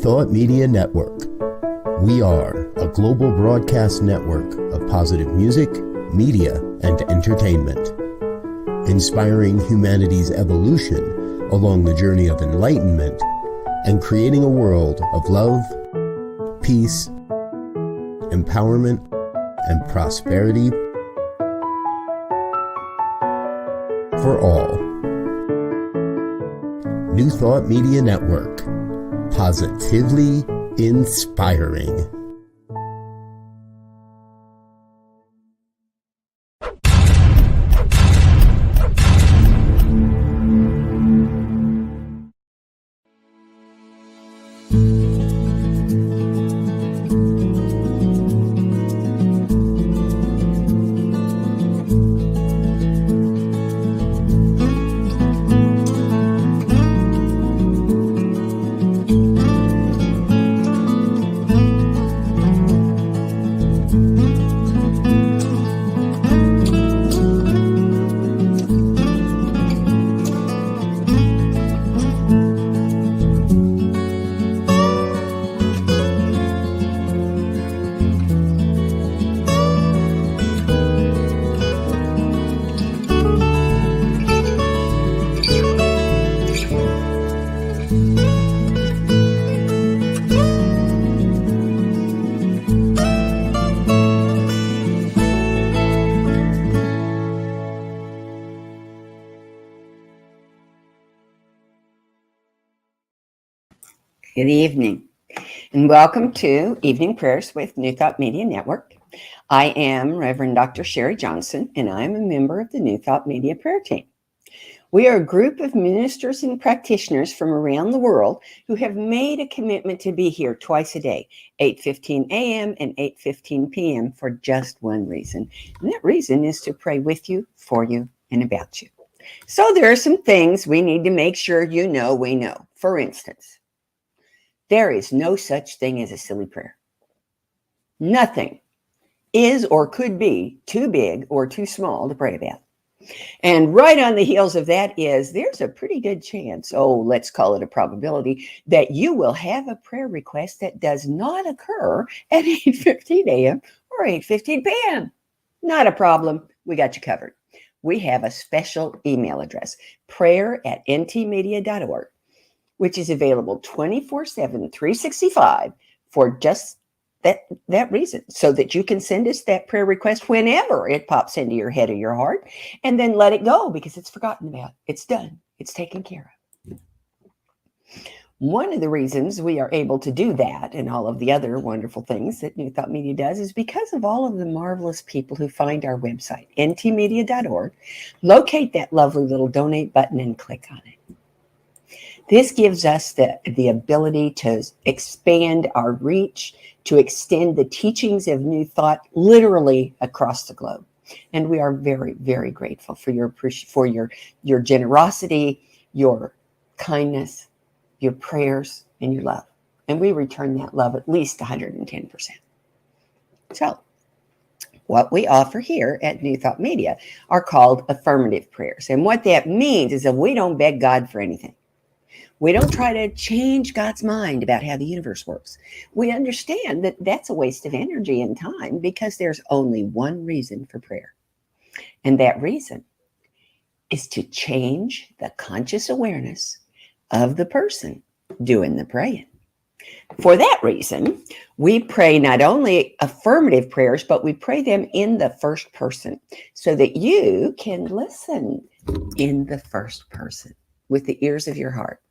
Thought Media Network. We are a global broadcast network of positive music, media, and entertainment, inspiring humanity's evolution along the journey of enlightenment and creating a world of love, peace, empowerment, and prosperity for all. New Thought Media Network. Positively inspiring. Good evening, and welcome to Evening Prayers with New Thought Media Network. I am Reverend Dr. Sharri Johnson, and I am a member of the New Thought Media Prayer Team. We are a group of ministers and practitioners from around the world who have made a commitment to be here twice a day, 8:15 a.m. and 8:15 p.m. for just one reason. And that reason is to pray with you, for you, and about you. So there are some things we need to make sure you know we know. For instance, there is no such thing as a silly prayer. Nothing is or could be too big or too small to pray about. And right on the heels of that is there's a pretty good chance, let's call it a probability, that you will have a prayer request that does not occur at 8:15 a.m. or 8:15 p.m. Not a problem. We got you covered. We have a special email address, prayer@ntmedia.org. which is available 24/7, 365 for just that reason, so that you can send us that prayer request whenever it pops into your head or your heart, and then let it go because it's forgotten about. It's done. It's taken care of. One of the reasons we are able to do that and all of the other wonderful things that New Thought Media does is because of all of the marvelous people who find our website, ntmedia.org, locate that lovely little donate button and click on it. This gives us the ability to expand our reach, to extend the teachings of New Thought literally across the globe. And we are very, very grateful for your generosity, your kindness, your prayers, and your love. And we return that love at least 110%. So what we offer here at New Thought Media are called affirmative prayers. And what that means is that we don't beg God for anything. We don't try to change God's mind about how the universe works. We understand that that's a waste of energy and time because there's only one reason for prayer. And that reason is to change the conscious awareness of the person doing the praying. For that reason, we pray not only affirmative prayers, but we pray them in the first person so that you can listen in the first person with the ears of your heart.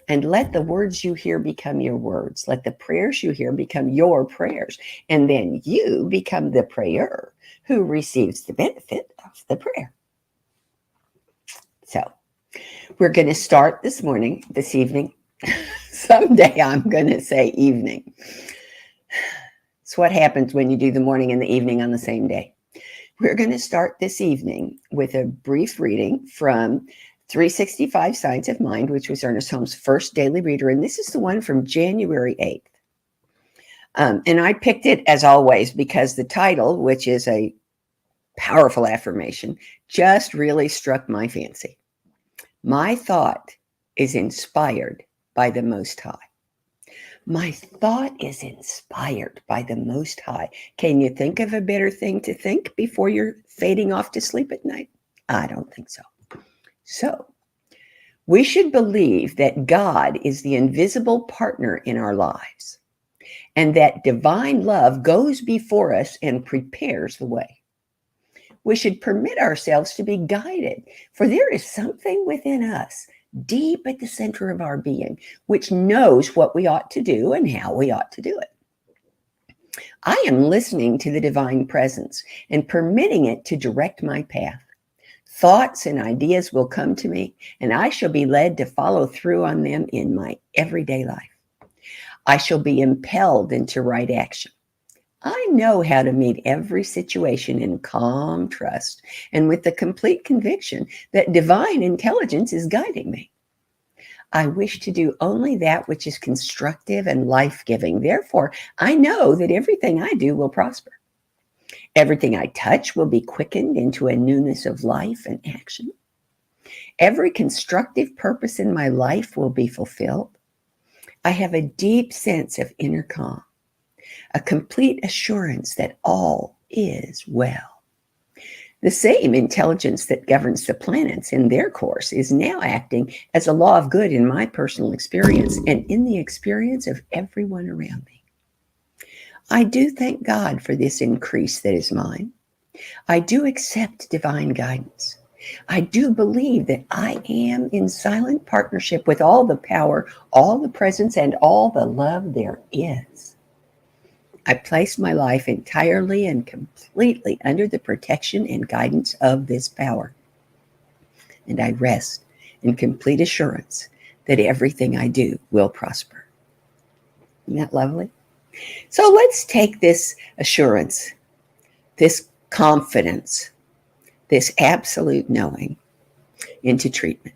And let the words you hear become your words. Let the prayers you hear become your prayers. And then you become the prayer who receives the benefit of the prayer. So we're going to start this evening. Someday I'm going to say evening. It's what happens when you do the morning and the evening on the same day. We're going to start this evening with a brief reading from 365 Signs of Mind, which was Ernest Holmes' first daily reader. And this is the one from January 8th. And I picked it, as always, because the title, which is a powerful affirmation, just really struck my fancy. My thought is inspired by the Most High. My thought is inspired by the Most High. Can you think of a better thing to think before you're fading off to sleep at night? I don't think so. So, we should believe that God is the invisible partner in our lives and that divine love goes before us and prepares the way. We should permit ourselves to be guided, for there is something within us, deep at the center of our being, which knows what we ought to do and how we ought to do it. I am listening to the divine presence and permitting it to direct my path. Thoughts and ideas will come to me, and I shall be led to follow through on them in my everyday life. I shall be impelled into right action. I know how to meet every situation in calm trust and with the complete conviction that divine intelligence is guiding me. I wish to do only that which is constructive and life-giving. Therefore, I know that everything I do will prosper. Everything I touch will be quickened into a newness of life and action. Every constructive purpose in my life will be fulfilled. I have a deep sense of inner calm, a complete assurance that all is well. The same intelligence that governs the planets in their course is now acting as a law of good in my personal experience and in the experience of everyone around me. I do thank God for this increase that is mine. I do accept divine guidance. I do believe that I am in silent partnership with all the power, all the presence, and all the love there is. I place my life entirely and completely under the protection and guidance of this power. And I rest in complete assurance that everything I do will prosper. Isn't that lovely? So let's take this assurance, this confidence, this absolute knowing into treatment.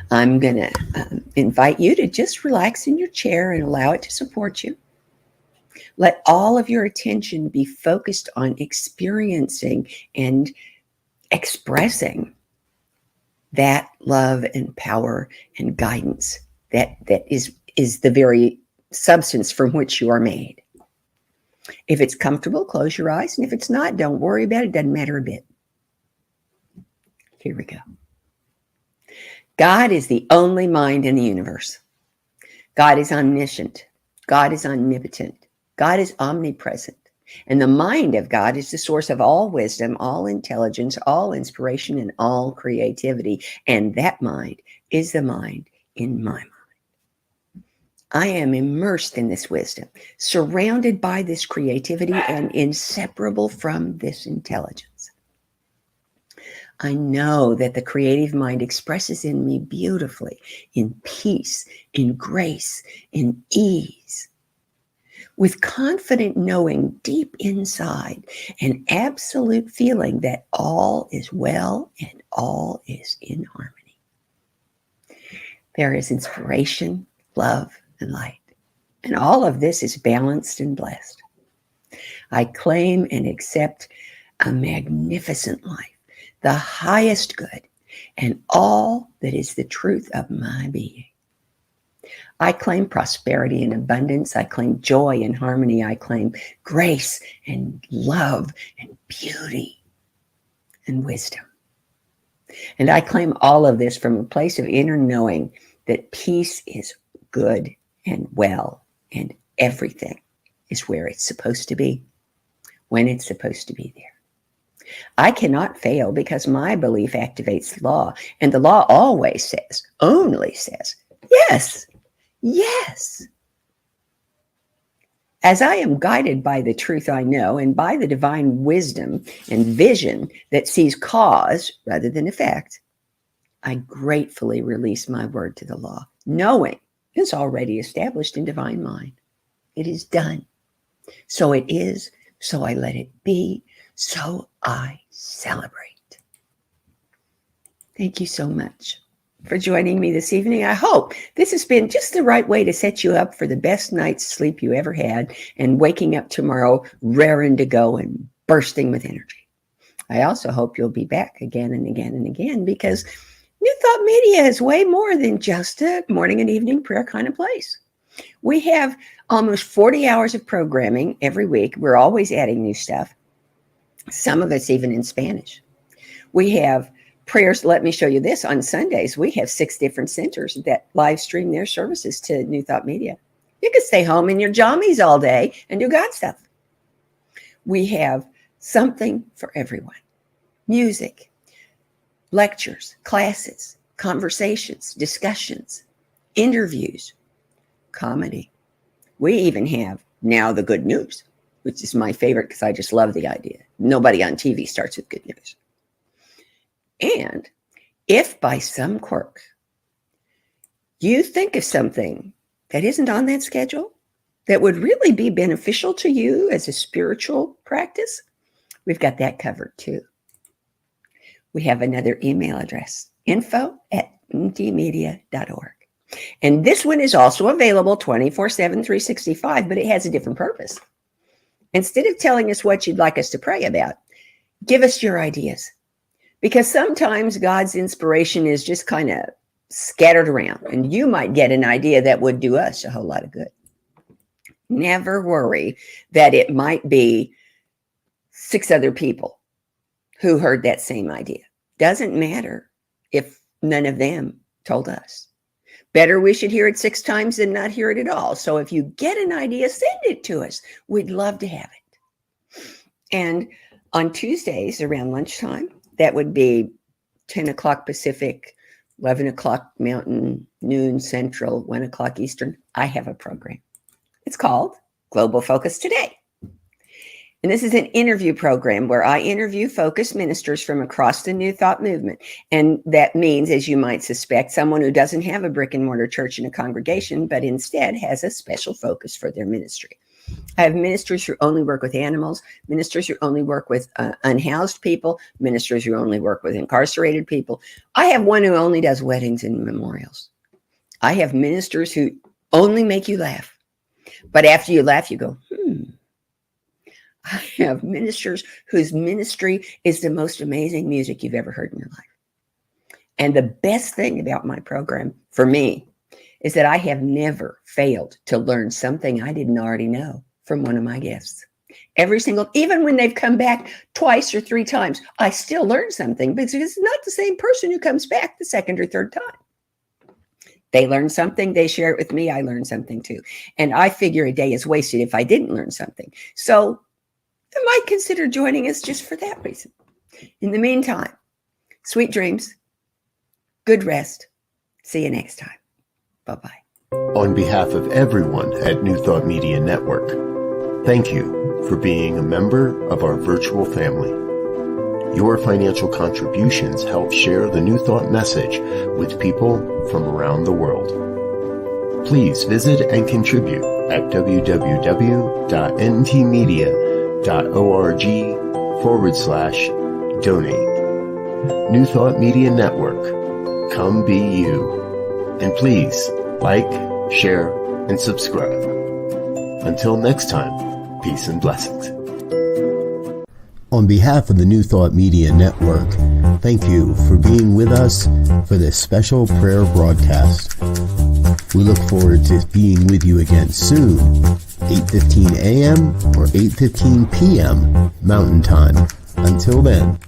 I'm going to invite you to just relax in your chair and allow it to support you. Let all of your attention be focused on experiencing and expressing that love and power and guidance that is the very substance from which you are made. If it's comfortable, close your eyes. And if it's not, don't worry about it. It doesn't matter a bit. Here we go. God is the only mind in the universe. God is omniscient. God is omnipotent. God is omnipresent. And the mind of God is the source of all wisdom, all intelligence, all inspiration, and all creativity. And that mind is the mind in my mind. I am immersed in this wisdom, surrounded by this creativity, and inseparable from this intelligence. I know that the creative mind expresses in me beautifully, in peace, in grace, in ease, with confident knowing deep inside, an absolute feeling that all is well and all is in harmony. There is inspiration, love, and light. And all of this is balanced and blessed. I claim and accept a magnificent life, the highest good, and all that is the truth of my being. I claim prosperity and abundance. I claim joy and harmony. I claim grace and love and beauty and wisdom. And I claim all of this from a place of inner knowing that peace is good and well, and everything is where it's supposed to be, when it's supposed to be there. I cannot fail because my belief activates the law, and the law always says, only says, yes, yes. As I am guided by the truth I know and by the divine wisdom and vision that sees cause rather than effect, I gratefully release my word to the law, knowing it's already established in divine mind. It is done. So it is, so I let it be, so I celebrate. Thank you so much for joining me this evening. I hope this has been just the right way to set you up for the best night's sleep you ever had and waking up tomorrow raring to go and bursting with energy. I also hope you'll be back again and again and again, because New Thought Media is way more than just a morning and evening prayer kind of place. We have almost 40 hours of programming every week. We're always adding new stuff. Some of it's even in Spanish. We have prayers. Let me show you this. On Sundays, we have 6 different centers that live stream their services to New Thought Media. You can stay home in your jammies all day and do God stuff. We have something for everyone. Music, lectures, classes, conversations, discussions, interviews, comedy. We even have now the good news, which is my favorite because I just love the idea. Nobody on TV starts with good news. And if by some quirk you think of something that isn't on that schedule that would really be beneficial to you as a spiritual practice, we've got that covered too. We have another email address, info@ntmedia.org. And this one is also available 24/7, 365, but it has a different purpose. Instead of telling us what you'd like us to pray about, give us your ideas. Because sometimes God's inspiration is just kind of scattered around, and you might get an idea that would do us a whole lot of good. Never worry that it might be 6 other people who heard that same idea. Doesn't matter if none of them told us. Better we should hear it 6 times than not hear it at all. So if you get an idea, send it to us. We'd love to have it. And on Tuesdays around lunchtime, that would be 10 o'clock Pacific, 11 o'clock Mountain, noon Central, 1 o'clock Eastern, I have a program. It's called Global Focus Today. And this is an interview program where I interview focused ministers from across the New Thought movement. And that means, as you might suspect, someone who doesn't have a brick and mortar church and a congregation, but instead has a special focus for their ministry. I have ministers who only work with animals, ministers who only work with unhoused people, ministers who only work with incarcerated people. I have one who only does weddings and memorials. I have ministers who only make you laugh. But after you laugh, you go, I have ministers whose ministry is the most amazing music you've ever heard in your life. And the best thing about my program for me is that I have never failed to learn something I didn't already know from one of my guests. Even when they've come back twice or 3 times, I still learn something because it's not the same person who comes back the second or third time. They learn something, they share it with me, I learn something too. And I figure a day is wasted if I didn't learn something. So I might consider joining us just for that reason. In the meantime, sweet dreams, good rest. See you next time. Bye-bye. On behalf of everyone at New Thought Media Network, thank you for being a member of our virtual family. Your financial contributions help share the New Thought message with people from around the world. Please visit and contribute at www.ntmedia.org/donate. New Thought Media Network. Come be you. And please like, share, and subscribe. Until next time, peace and blessings. On behalf of the New Thought Media Network, thank you for being with us for this special prayer broadcast. We look forward to being with you again soon, 8:15 a.m. or 8:15 p.m. Mountain Time. Until then.